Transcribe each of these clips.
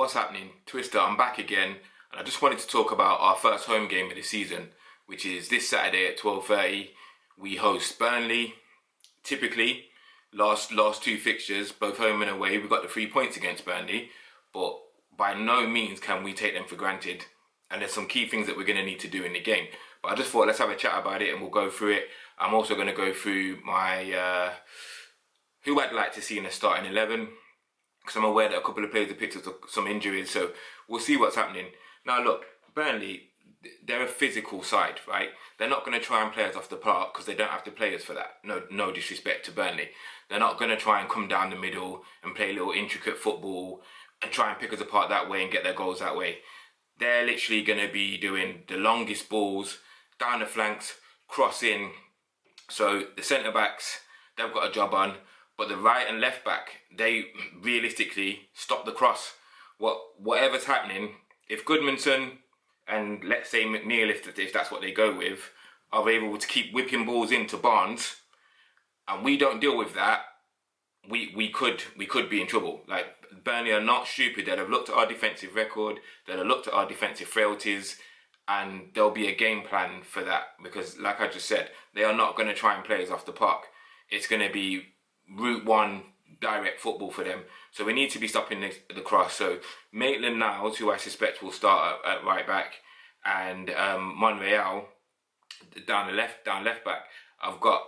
What's happening? Twister, I'm back again, and I just wanted to talk about our first home game of the season, which is this Saturday at 12:30. We host Burnley. Typically, last two fixtures, both home and away, we got the 3 points against Burnley, but by no means can we take them for granted. And there's some key things that we're going to need to do in the game. But I just thought let's have a chat about it, and we'll go through it. I'm also going to go through my who I'd like to see in the starting 11. Because I'm aware that a couple of players have picked up some injuries, so we'll see what's happening. Now look, Burnley, they're a physical side, right? They're not going to try and play us off the park because they don't have the players for that. No disrespect to Burnley. They're not going to try and come down the middle and play a little intricate football and try and pick us apart that way and get their goals that way. They're literally going to be doing the longest balls, down the flanks, cross in. So the centre-backs, they've got a job on. But the right and left back, they realistically stop the cross. Whatever's happening, if Goodmanson and let's say McNeil, if that's what they go with, are able to keep whipping balls into Barnes, and we don't deal with that, we could be in trouble. Like, Burnley are not stupid. They'll have looked at our defensive record, they'll have looked at our defensive frailties, and there'll be a game plan for that. Because, like I just said, they are not going to try and play us off the park. It's going to be Route 1 direct football for them. So we need to be stopping the cross. So Maitland-Niles, who I suspect will start at right back, and Monreal down left back, I've got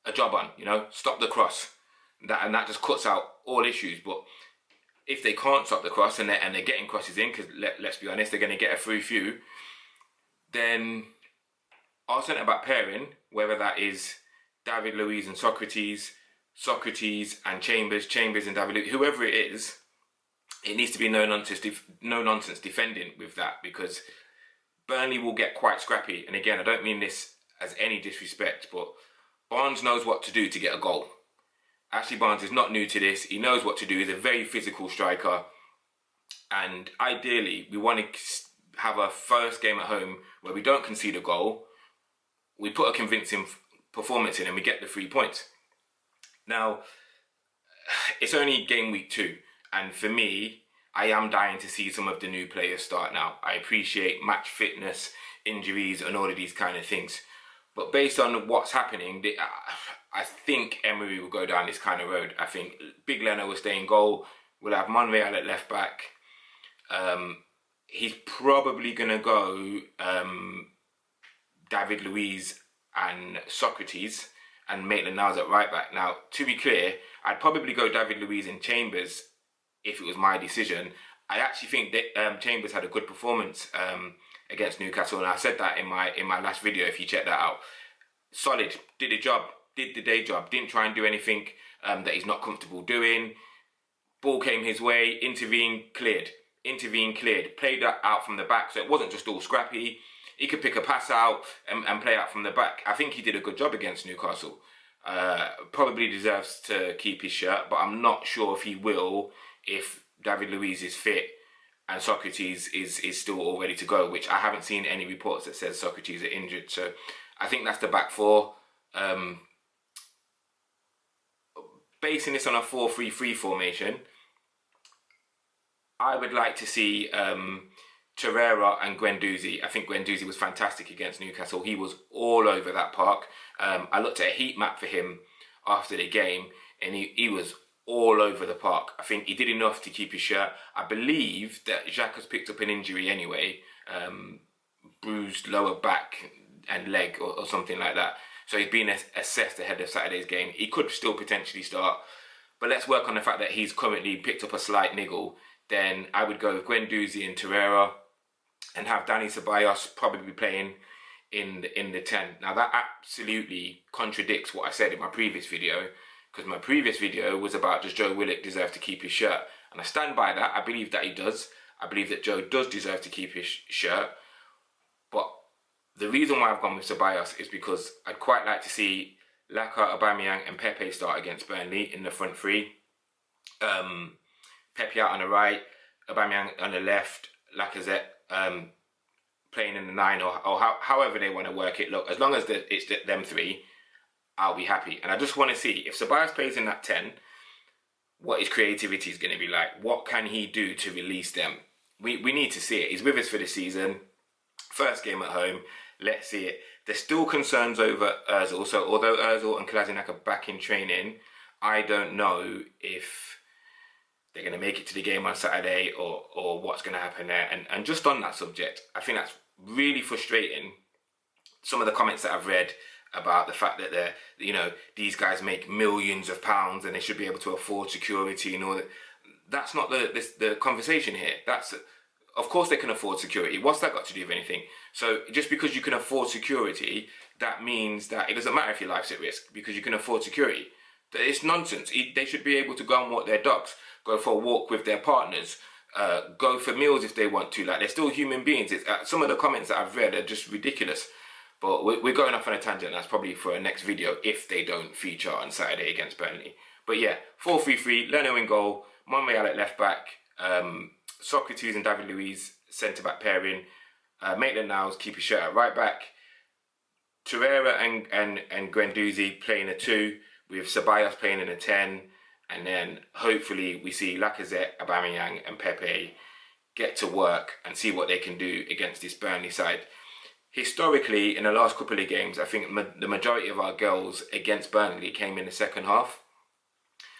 a job on, stop the cross. And that just cuts out all issues. But if they can't stop the cross and they're getting crosses in, because let's be honest, they're going to get a through few, then our centre-back pairing, whether that is David Luiz and Socrates and Chambers and David Luiz, whoever it is, it needs to be no nonsense defending with that, because Burnley will get quite scrappy. And again, I don't mean this as any disrespect, but Barnes knows what to do to get a goal. Ashley Barnes is not new to this. He knows what to do. He's a very physical striker. And ideally, we want to have a first game at home where we don't concede a goal. We put a convincing performance in and we get the 3 points. Now, it's only game week 2. And for me, I am dying to see some of the new players start now. I appreciate match fitness, injuries and all of these kind of things. But based on what's happening, I think Emery will go down this kind of road. I think Big Leno will stay in goal. We'll have Monreal at left back. He's probably going to go David Luiz and Socrates and Maitland-Niles at right back. Now, to be clear, I'd probably go David Luiz and Chambers if it was my decision. I actually think that Chambers had a good performance against Newcastle, and I said that in my last video, if you check that out. Solid, did the day job, didn't try and do anything that he's not comfortable doing. Ball came his way, intervened, cleared, played that out from the back, so it wasn't just all scrappy. He could pick a pass out and play out from the back. I think he did a good job against Newcastle. Probably deserves to keep his shirt, but I'm not sure if he will if David Luiz is fit and Socrates is still all ready to go, which I haven't seen any reports that says Socrates are injured. So I think that's the back four. Basing this on a 4-3-3 formation, I would like to see Torreira and Guendouzi. I think Guendouzi was fantastic against Newcastle. He was all over that park. I looked at a heat map for him after the game, and he was all over the park. I think he did enough to keep his shirt. I believe that Xhaka has picked up an injury anyway, bruised lower back and leg or something like that. So he's been assessed ahead of Saturday's game. He could still potentially start, but let's work on the fact that he's currently picked up a slight niggle. Then I would go with Guendouzi and Torreira and have Dani Ceballos probably playing in the 10. Now that absolutely contradicts what I said in my previous video, because my previous video was about, does Joe Willock deserve to keep his shirt? And I stand by that. I believe that he does. I believe that Joe does deserve to keep his shirt. But the reason why I've gone with Ceballos is because I'd quite like to see Laka, Aubameyang and Pepe start against Burnley in the front three. Pepe out on the right, Aubameyang on the left, Lacazette playing in the 9 or however they want to work it. Look, as long as it's them three, I'll be happy. And I just want to see, if Ceballos plays in that 10, what his creativity is going to be like. What can he do to release them? We need to see it. He's with us for the season. First game at home. Let's see it. There's still concerns over Ozil. So although Ozil and Kolasinac are back in training, I don't know if they're going to make it to the game on Saturday or what's going to happen there. And just on that subject, I think that's really frustrating. Some of the comments that I've read about the fact that these guys make millions of pounds and they should be able to afford security and all that. That's not the conversation here. Of course they can afford security. What's that got to do with anything? So just because you can afford security, that means that it doesn't matter if your life's at risk because you can afford security. It's nonsense. They should be able to go and walk their dogs, go for a walk with their partners, go for meals if they want to. Like, they're still human beings. Some of the comments that I've read are just ridiculous. But we're going off on a tangent. That's probably for a next video if they don't feature on Saturday against Burnley. But yeah, 4-3-3, Leno in goal, Monreal at left back, Socrates and David Luiz centre back pairing, Maitland-Niles keep his shirt at right back, Torreira and Guendouzi playing a 2, with Ceballos playing in a 10, and then hopefully we see Lacazette, Aubameyang and Pepe get to work and see what they can do against this Burnley side. Historically, in the last couple of games, I think the majority of our goals against Burnley came in the second half.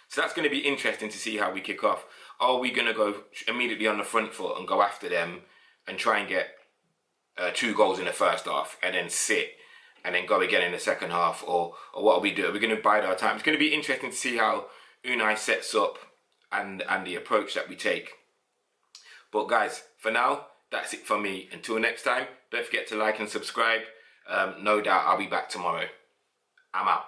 So that's going to be interesting to see how we kick off. Are we going to go immediately on the front foot and go after them and try and get 2 goals in the first half and then sit and then go again in the second half? Or what are we doing? We're going to bide our time. It's going to be interesting to see how Unai sets up and the approach that we take. But guys, for now, that's it for me. Until next time, don't forget to like and subscribe. No doubt I'll be back tomorrow. I'm out.